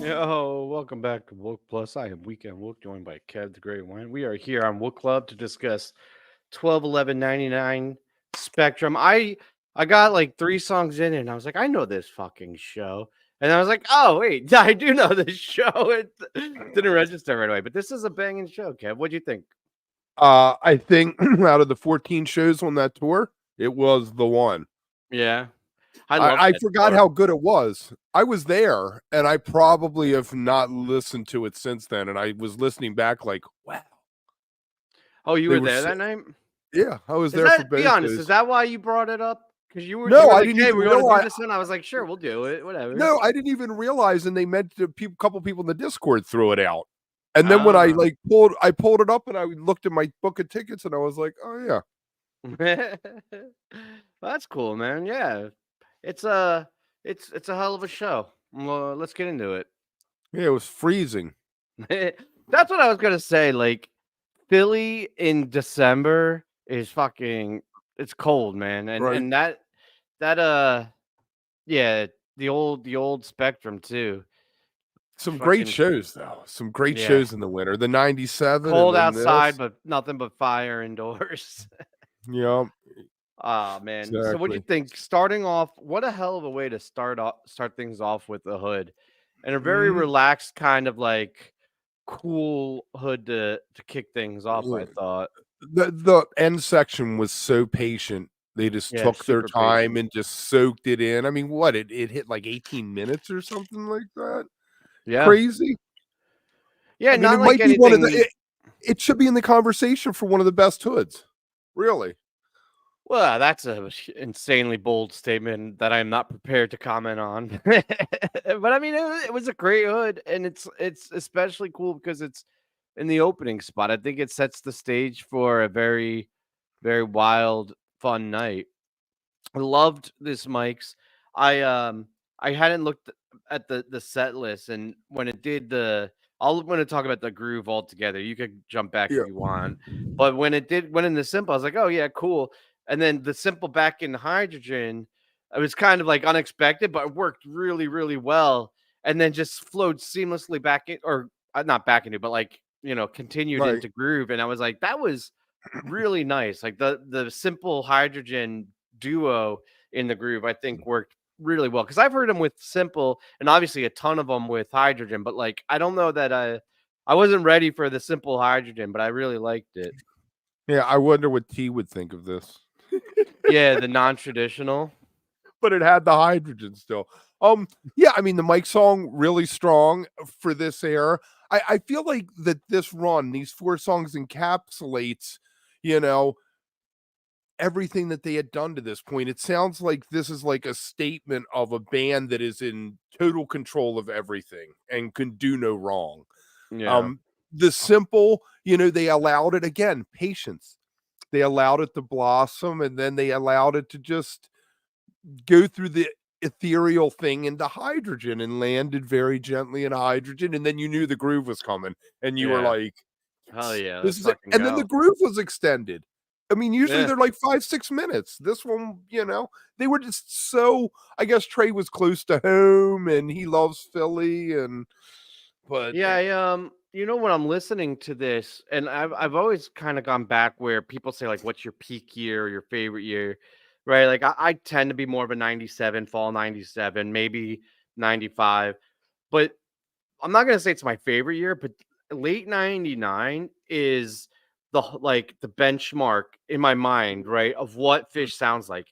Yo, welcome back to WOOK Plus. I am Weekend WOOK, joined by Kev the Great One. We are here on WOOK Club to discuss 12 11 99 Spectrum. I got like 3 songs in and I was like, I know this fucking show. And I was like, oh wait, I do know this show. It didn't register right away, but this is a banging show, Kev. What'd you think? I think out of the 14 shows on that tour, it was the one. Yeah. I love I that forgot tour. how good it was. I was there, and I probably have not listened to it since then. And I was listening back, like, wow, Oh, you they were were. there So, that night? yeah, I was Is there for that be both honest, is those. that why you brought it up? Because you No, were I like, didn't hey, even we're gonna do realize. this one. I was like, sure, we'll do it. Whatever. No, I didn't even realize, and they meant a couple people in the Discord threw it out. And then when I Ah. pulled it up, and I looked at my book of tickets, and I was like, oh yeah, That's cool, man. Yeah. It's a it's a hell of a show. Well, let's get into it. yeah, it was freezing. That's what I was gonna say. Like Philly in December is fucking it's cold, man. And Right. that yeah, the old Spectrum too. Some great Fucking shows, though. Some great yeah. shows in the winter. The 97 and Cold then outside, this. but nothing but fire indoors. Yeah, Ah, man. So what'd you exactly. think? Starting off, what a hell of a way to start things off with the hood. And a very Mhm. relaxed kind of like cool hood to kick things off, I thought. The end section was so patient. They just Yeah, took their super time patient. and just soaked it in. I mean, what, it hit like 18 minutes or something like that? Yeah. Crazy. Yeah, I mean, it not like might be one of the anything. it should be in the conversation for one of the best hoods. Really. Well, that's a insanely bold statement that I'm not prepared to comment on. But I mean, it was a great hood, and it's especially cool because it's in the opening spot. I think it sets the stage for a very, very wild, fun night. I loved this mics. I hadn't looked at the set list, and when it did I'm going to talk about the groove altogether. You could jump back if Yeah. you want, but when it did went in the simple, I was like, oh yeah, cool. And then the simple back in hydrogen, it was kind of like unexpected, but it worked really really well, and then just flowed seamlessly back in, or not back into, but like continued Right. into groove, and I was like, that was really nice. Like the simple hydrogen duo in the groove, I think worked really well because I've heard them with simple and obviously a ton of them with hydrogen, but like I don't know that I wasn't ready for the simple hydrogen, but I really liked it. Yeah, I wonder what T would think of this. Yeah, the non-traditional. But it had the hydrogen still. Yeah, I mean the Mike song really strong for this era. I feel like that this run, these 4 songs encapsulates, you know, everything that they had done to this point. It sounds like this is like a statement of a band that is in total control of everything and can do no wrong. Yeah. Um, the simple, they allowed it again, patience. They allowed it to blossom and then they allowed it to just go through the ethereal thing into hydrogen and landed very gently in hydrogen. And then you knew the groove was coming and you were Yeah. like, Hell yes, yeah. this Let's is it. fucking And then the go. groove was extended. I mean, usually Yeah. they're like 5-6 minutes. This one, they were just so. I guess Trey was close to home and he loves Philly, but Yeah, when I'm listening to this, and I've always kind of gone back where people say like, "What's your peak year or your favorite year?" Right? Like I tend to be more of a '97, fall '97, maybe '95, but I'm not gonna say it's my favorite year. But late '99 is like the benchmark in my mind, right, of what Fish sounds like.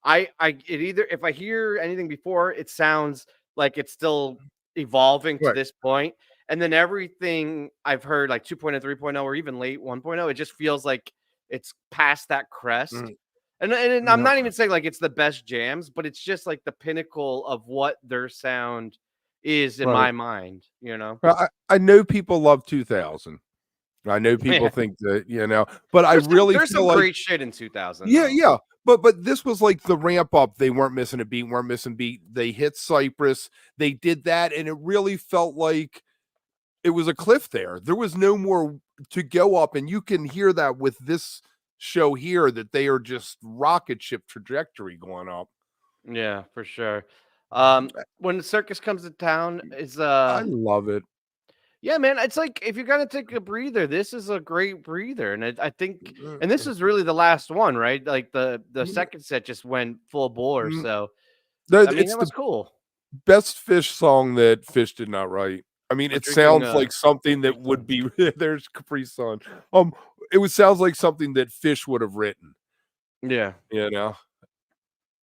It either if I hear anything before, it sounds like it's still evolving to right, this point, and then everything I've heard, like 2.0, 3.0, or even late 1.0, it just feels like it's past that crest. mm, And I'm no, not even saying like it's the best jams, but it's just like the pinnacle of what their sound is in right. my mind, you know? I know people love 2000. I know people Yeah. think that, but I really There's feel some like, great shit in 2000 yeah, though. yeah. But this was like the ramp up. They weren't missing a beat, weren't missing beat. They hit Cypress. They did that, and it really felt like it was a cliff there. There was no more to go up, and you can hear that with this show here that they are just rocket ship trajectory going up. Yeah, for sure. When the Circus comes to town, is I love it. yeah, man. It's like if you're gonna take a breather, this is a great breather, and I think, and this Mm, is really the last one, right? Like the mm, second set just went full bore. mm. So I mean, It's that the was cool. best PHiSH song that PHiSH did not write. I mean, I'm it drinking sounds like something Capri that would Sun. be there's Capri Sun. Sounds like something that PHiSH would have written, Yeah, you know?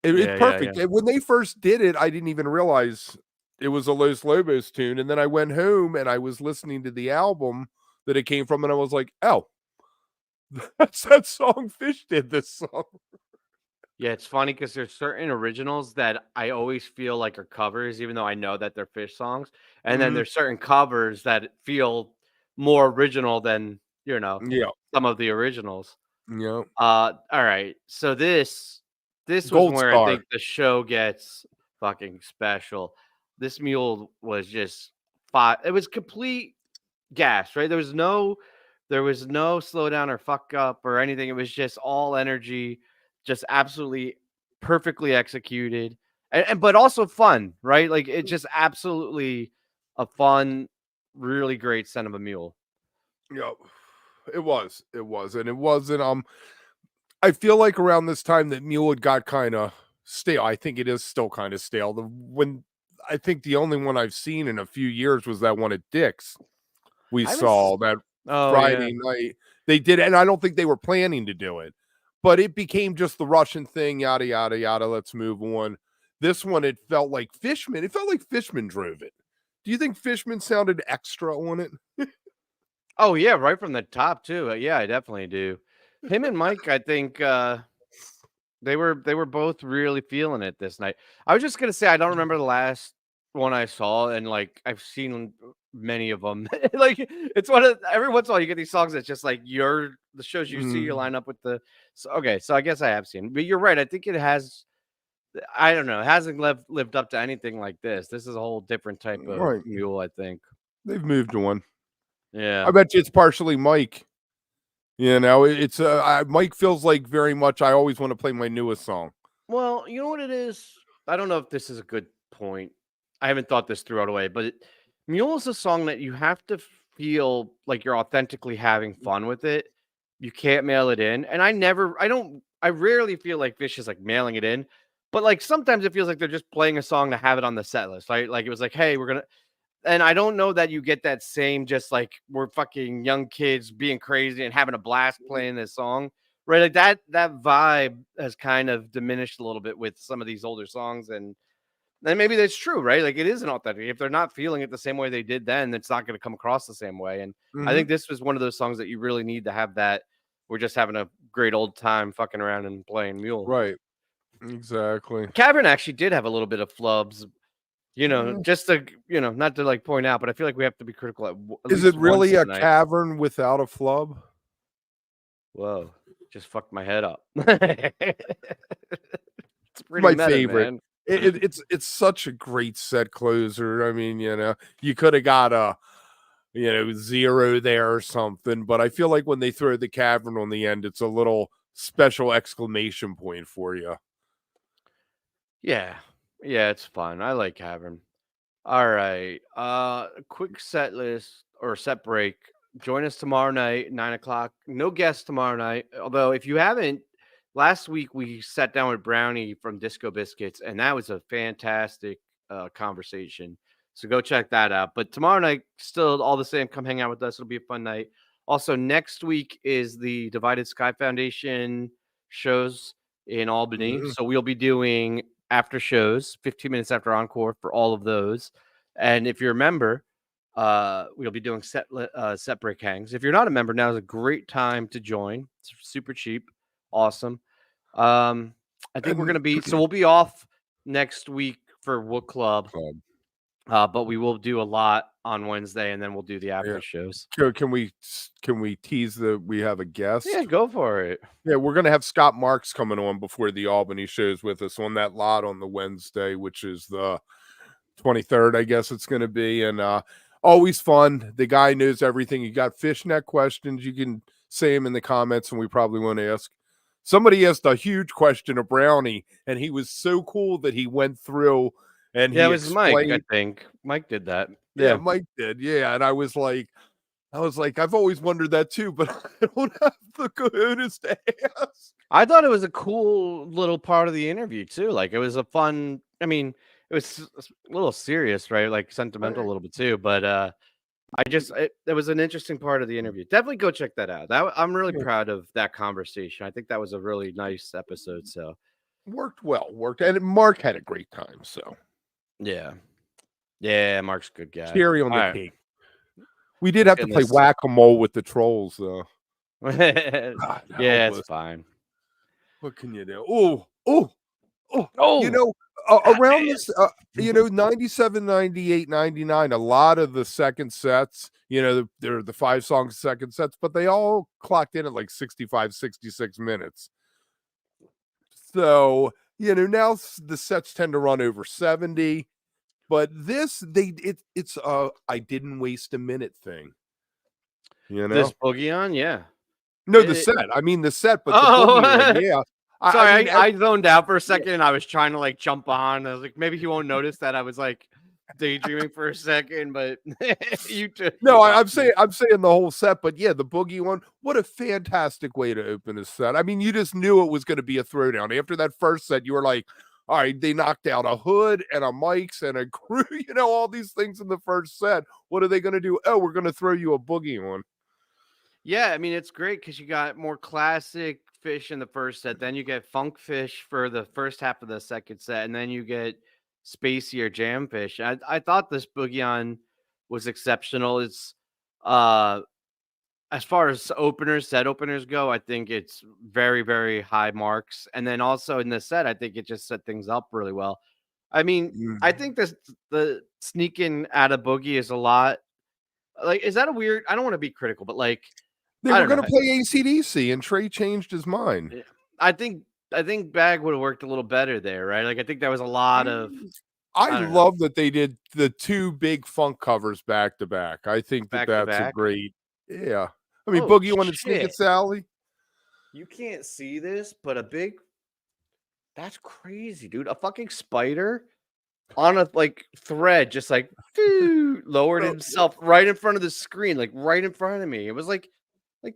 It's yeah, yeah, perfect. yeah. And when they first did it, I didn't even realize it was a Los Lobos tune, and then I went home and I was listening to the album that it came from, and I was like, "Oh, that's that song PHiSH did this song." Yeah, it's funny because there's certain originals that I always feel like are covers, even though I know that they're Fish songs. And then Mhm. there's certain covers that feel more original than, Yeah. some of the originals. Yeah. All right. So this was Gold where I Star. think the show gets fucking special. This mule was just fire. It was complete gas, right? There was no slow down or fuck up or anything. It was just all energy, just absolutely perfectly executed. And but also fun, right? Like it just absolutely a fun, really great son of a mule. Yeah. It was, and it wasn't, I feel like around this time that Mule had got kinda stale. I think it is still kinda stale. I think the only one I've seen in a few years was that one at Dick's we I haven't s- saw that Oh yeah. Friday night. They did it, and I don't think they were planning to do it, but it became just the Russian thing, yada, yada, yada, let's move on. This one, it felt like Fishman drove it. Do you think Fishman sounded extra on it? Oh yeah, right from the top too. Yeah, I definitely do. Him and Mike, I think they were both really feeling it this night. I was just gonna say I don't remember the last one I saw, and like I've seen many of them. Like it's one of every once in a while you get these songs that's just like the shows you see you Mm, line up with the. So, okay, so I guess I have seen, but you're right. I think it has. I don't know. It hasn't lived up to anything like this. This is a whole different type of right. mule. I think. They've moved on. I Yeah. bet you it's partially Mike. Mike feels like very much I always want to play my newest song. Well, you know what it is? I don't know if this is a good point. I haven't thought this through all the way, but Mule is a song that you have to feel like you're authentically having fun with it. You can't mail it in. And I rarely feel like Fish is like mailing it in, but like sometimes it feels like they're just playing a song to have it on the set list, right? Like it was like, hey, and I don't know that you get that same just like we're fucking young kids being crazy and having a blast playing this song. Right. Like that vibe has kind of diminished a little bit with some of these older songs. And maybe that's true, right? Like it isn't authentic. If they're not feeling it the same way they did then, it's not going to come across the same way. And I Mhm. think this was one of those songs that you really need to have that. We're just having a great old time fucking around and playing Mule. Right. Exactly. Cavern actually did have a little bit of flubs, Uh, just to, not to like point out, but I feel like we have to be critical at is it least once really a tonight. cavern without a flub? Whoa, just fucked my head up. It's pretty My meta, favorite. man. It's such a great set closer. I mean, you could have got a zero there or something, but I feel like when they throw the cavern on the end, it's a little special exclamation point for you. Yeah. Yeah, it's fun. I like Cavern. All right. Quick set list or set break. Join us tomorrow night, 9 o'clock. No guests tomorrow night. Although, if you haven't, last week we sat down with Brownie from Disco Biscuits, and that was a fantastic conversation. So go check that out. But tomorrow night, still all the same. Come hang out with us. It'll be a fun night. Also, next week is the Divided Sky Foundation shows in Albany. Mhm. So we'll be doing after shows, 15 minutes after encore for all of those. And if you're a member, we'll be doing set break hangs. If you're not a member, now is a great time to join. It's super cheap, awesome. I think we're And gonna be so we'll be off next week for WOOK Club, club. but we will do a lot on Wednesday, and then we'll do the Yeah. after shows. Can we tease that we have a Yeah, guest? go for it. Yeah, we're gonna have Scott Marks coming on before the Albany shows with us on that lot on the Wednesday, which is the 23rd, I guess it's gonna be. And always fun. The guy knows everything. You got fishnet questions, you can say them in the comments, and we probably won't ask. Somebody asked a huge question of Brownie, and he was so cool that he went through and Yeah, he it was Mike, I explained. think. Mike did that. Yeah, Yeah. Mike did. Yeah, and I was like, I've always wondered that too, but I don't have the cojones to ask. I thought it was a cool little part of the interview too. Like it was a fun. I mean, it was a little serious, right? Like sentimental a little bit too. But it was an interesting part of the interview. Definitely go check that out. I'm really proud of that conversation. I think that was a really nice episode. So Worked well, and Mark had a great time. So yeah, Mark's a good guy. cherry on All the right, cake. We did let's have get to in play this. whack-a-mole with the trolls, though. God, Yeah, it's helpless. fine. What can you do? Oh, you Oh, know, hot around this, dance. 97, 98, 99, a lot of the second sets, they're the 5 song second sets, but they all clocked in at like 65, 66 minutes. So, now the sets tend to run over 70, but it's I didn't waste a minute thing, This boogie on, yeah. No, the It, set. I mean the set, but the boogie one, oh, yeah. I mean, sorry, I zoned out for a yeah. second and I was trying to like jump on. I was like, maybe he won't notice that I was like daydreaming for a second, but you No, got I'm me. saying the whole set, but yeah, the boogie one, what a fantastic way to open a set. I mean, you just knew it was going to be a throwdown. After that first set, you were like, all right, they knocked out a hood and a mics and a crew, all these things in the first set. What are they going to do? Oh, we're going to throw you a boogie one. Yeah, I mean it's great because you got more classic fish in the first set, then you get funk fish for the first half of the second set, and then you get spacey or jam fish. I thought this boogie on was exceptional. It's as far as set openers go, I think it's very, very high marks. And then also in the set, I think it just set things up really well. I mean, I think the sneaking out of boogie is a lot. Like, is that a weird? I don't want to be critical, but like, They I were don't know. going to play AC/DC, and Trey changed his mind. Yeah. I think Bag would have worked a little better there, right? Like, I think there was a lot of. I I don't know. love that they did the 2 big funk covers back to back. I think Back to that's a back. great, yeah. I mean, Oh Boogie one and Sneakin' shit! Sally. You can't see this, but a big. That's crazy, dude. A fucking spider on a like thread, just like lowered Oh, himself right in front of the screen, like right in front of me. It was like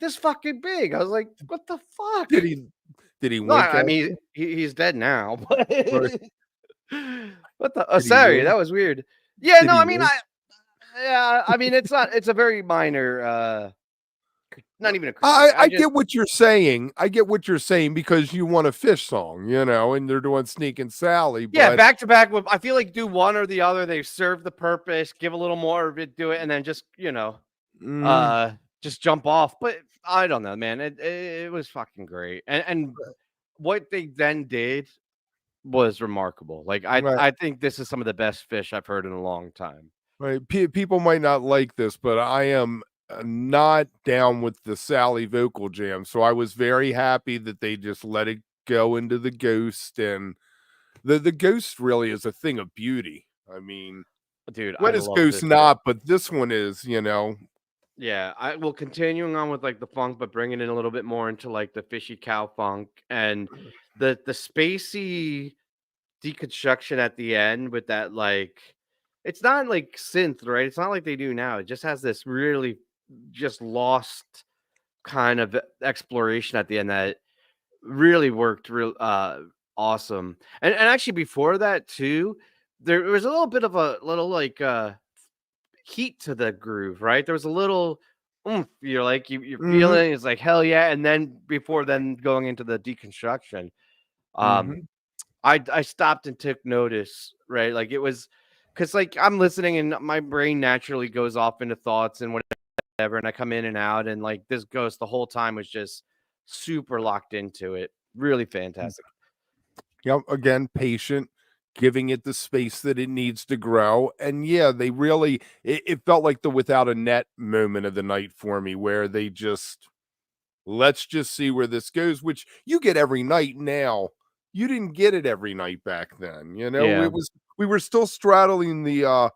this fucking big. I was like, what the fuck? did he did he No, wink I at mean you? he's dead now, but Right. what the oh Did he sorry, wink? that was weird. Yeah, Did no, he I mean wink? I mean it's a very minor not even a critique. I I just get what you're saying. I get what you're saying because you want a fish song, and they're doing Sneakin' Sally, yeah, but back to back with I feel like do one or the other. They serve the purpose, give a little more of it, do it, and then just mm, just jump off. But I don't know, man. It was fucking great. And what they then did was remarkable. Like right, I think this is some of the best fish I've heard in a long time. right. People might not like this, but I am not down with the Sally vocal jam. So I was very happy that they just let it go into the ghost, and the ghost really is a thing of beauty. I mean, Dude, I when is love ghost this bit. not? But this one is. Yeah, I will continuing on with like the funk, but bringing in a little bit more into like the fishy cow funk and the spacey deconstruction at the end with that like it's not like synth, right? It's not like they do now. It just has this really just lost kind of exploration at the end that really worked real awesome. And actually before that too, there was a little bit of a little like heat to the groove, right? There was a little oomph, you're like you're Mhm, feeling it's like hell yeah. And then before then going into the deconstruction. Um mhm. I stopped and took notice, right? Like it was because like I'm listening and my brain naturally goes off into thoughts and whatever, and I come in and out, and like this ghost the whole time was just super locked into it. Really fantastic. Yep, again, patient, giving it the space that it needs to grow. And yeah, they really it felt like the without a net moment of the night for me, where they just let's just see where this goes, which you get every night now. You didn't get it every night back then. Yeah. It was we were still straddling the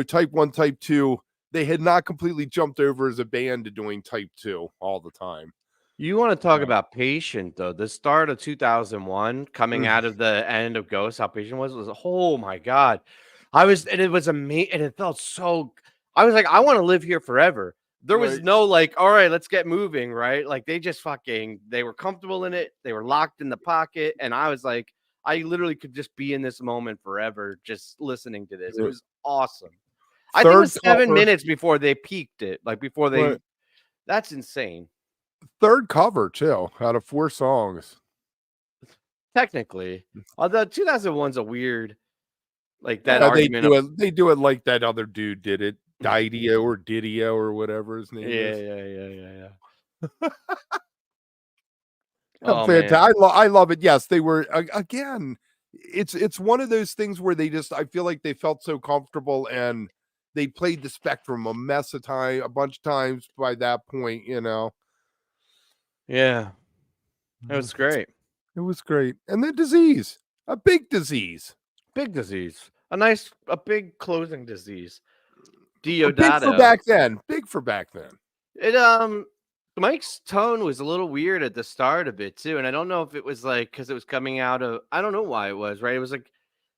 type 1, type 2. They had not completely jumped over as a band to doing type 2 all the time. You want to talk Yeah. about patient though? The start of 2001, coming Mm. out of the end of Ghost, how patient was oh my god, and it was amazing, and it felt so. I was like, I want to live here forever. There was Right. no like, all right, let's get moving, right? Like they just they were comfortable in it. They were locked in the pocket, and I was like, I literally could just be in this moment forever, just listening to this. It Yeah. was awesome. I think it Third was 7 cover. minutes before they peaked it, like before Right. they. That's insane. Third cover too, out of 4 songs. Technically, although 2001's a weird, like, that Yeah, argument of they do it like that other dude did it, Didio or Didio or whatever his name yeah, is. yeah. Oh, man. I love it. Yes, they were again, it's one of those things where they just I feel like they felt so comfortable and they played the spectrum a bunch of times by that point, you know. Yeah, it was great. It was great. And the disease, a big disease. Big disease. A big closing disease. Big for Diodato. back then. Big for back then. It, Mike's tone was a little weird at the start of it too, and I don't know if it was, like, because it was coming out of I don't know why it was, right? It was, like,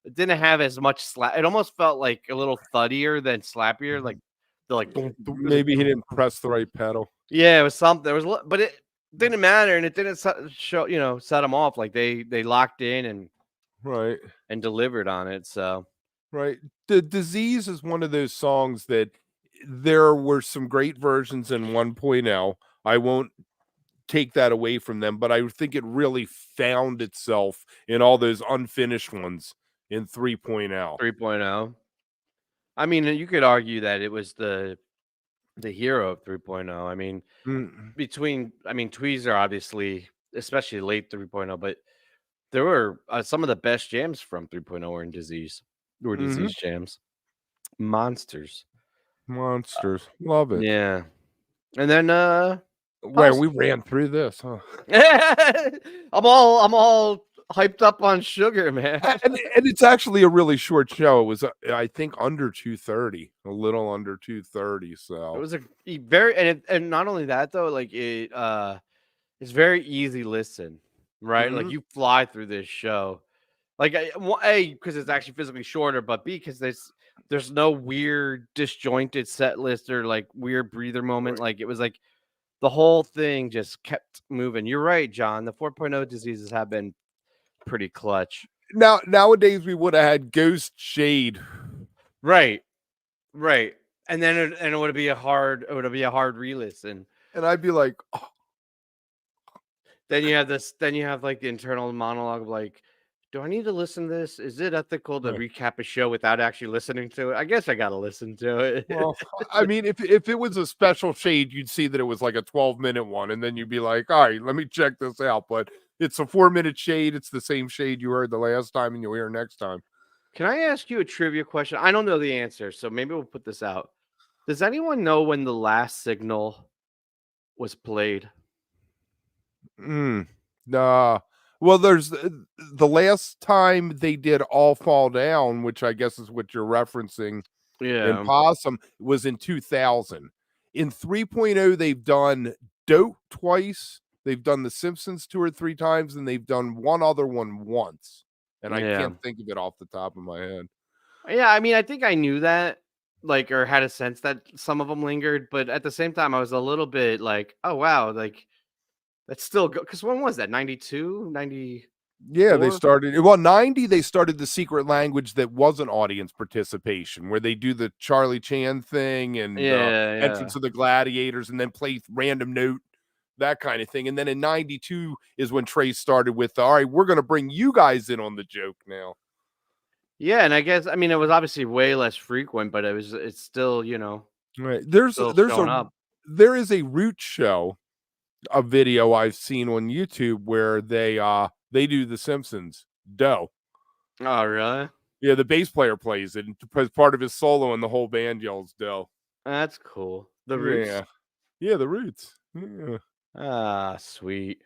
it didn't have as much slap it almost felt, like, a little thuddier than slappier, like, the, like, it was like Maybe he didn't press the right pedal. yeah, it was something. There was, but it didn't matter, and it didn't show. Set them off. Like they locked in Right. and delivered on it. So Right. The disease is one of those songs that there were some great versions in 1.0. I won't take that away from them, but I think it really found itself in all those unfinished ones in 3.0. 3.0. I mean, you could argue that it was the hero of 3.0. I mean, Mm. Tweezer obviously, especially late 3.0, but there were some of the best jams from 3.0 were in Disease. Were Mhm. Disease jams. Monsters. Monsters. Love it. Yeah. And then Well, we ran through this, huh? I'm all hyped up on sugar, man. And it's actually a really short show. It was, I think, under 2:30, a little under 2:30. It So was a very and not only that though, like it's very easy listen, right? Like Mhm. you fly through this show. Like A, because it's actually physically shorter, but B, because there's no weird disjointed set list or like weird breather moment. Right. Like it was like the whole thing just kept moving. You're right, John. The 4.0 diseases have been pretty clutch. Nowadays we would have had Ghost Shade. Right. Right. And then it would be a hard re-listen. And I'd be like, oh. Then you have like the internal monologue of like, do I need to listen to this? Is it ethical to Right. recap a show without actually listening to it? I guess I gotta listen to it. Well, I mean, if it was a special shade, you'd see that it was like a 12-minute one, and then you'd be like, all right, let me check this out. But it's a 4-minute shade. It's the same shade you heard the last time, and you'll hear next time. Can I ask you a trivia question? I don't know the answer, so maybe we'll put this out. Does anyone know when the last signal was played? Nah. Well, there's the last time they did All Fall Down, which I guess is what you're referencing in Yeah. Possum, was in 2000. In 3.0, they've done Dope twice. They've done The Simpsons 2 or 3 times, and they've done one other one once. And I Yeah. can't think of it off the top of my head. Yeah, I mean, I think I knew that, like, or had a sense that some of them lingered, but at the same time, I was a little bit like, oh, wow, like, that's still good. Because when was that? 92? 90? Yeah, they 4? started 90, they started the secret language that wasn't audience participation, where they do the Charlie Chan thing and Yeah. entrance of the gladiators and then play random note, that kind of thing. And then in 92 is when Trace started with, all right, we're going to bring you guys in on the joke now. Yeah, and I guess, I mean, it was obviously way less frequent, but it's still, Right. still showing up. There is a Root show, a video I've seen on YouTube where they do The Simpsons. Doe. Oh, really? Yeah, the bass player plays it as part of his solo, and the whole band yells Doe. That's cool. The Roots? Yeah. Yeah, the Roots. Yeah. Ah, sweet.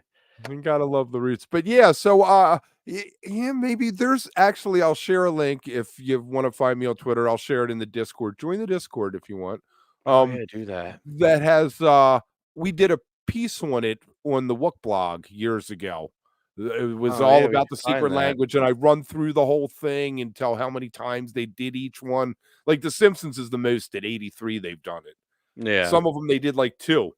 You gotta love the Roots. But yeah, so yeah, maybe there's actually I'll share a link if you want to find me on Twitter. I'll share it in the Discord. Join the Discord if you want. Oh, yeah, do that. That has we did a piece on it on the WOOK blog years ago. It was Oh, all yeah, we about should the find secret that. language, and I run through the whole thing and tell how many times they did each one. Like The Simpsons is the most at 83 they've done it. Yeah. Some of them they did like 2.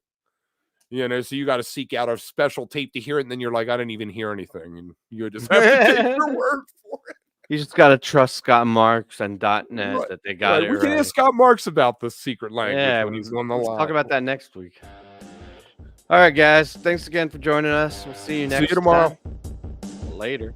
You know, so you got to seek out a special tape to hear it, and then you're like, I didn't even hear anything, and you just have to take your word for it. You just gotta trust Scott Marks and .net Right, that they got it we can right. ask Scott Marks about the secret language Yeah, when he's on the let's line. talk about that next week. All right, guys. Thanks again for joining us. We'll see you next See you tomorrow. time. Later.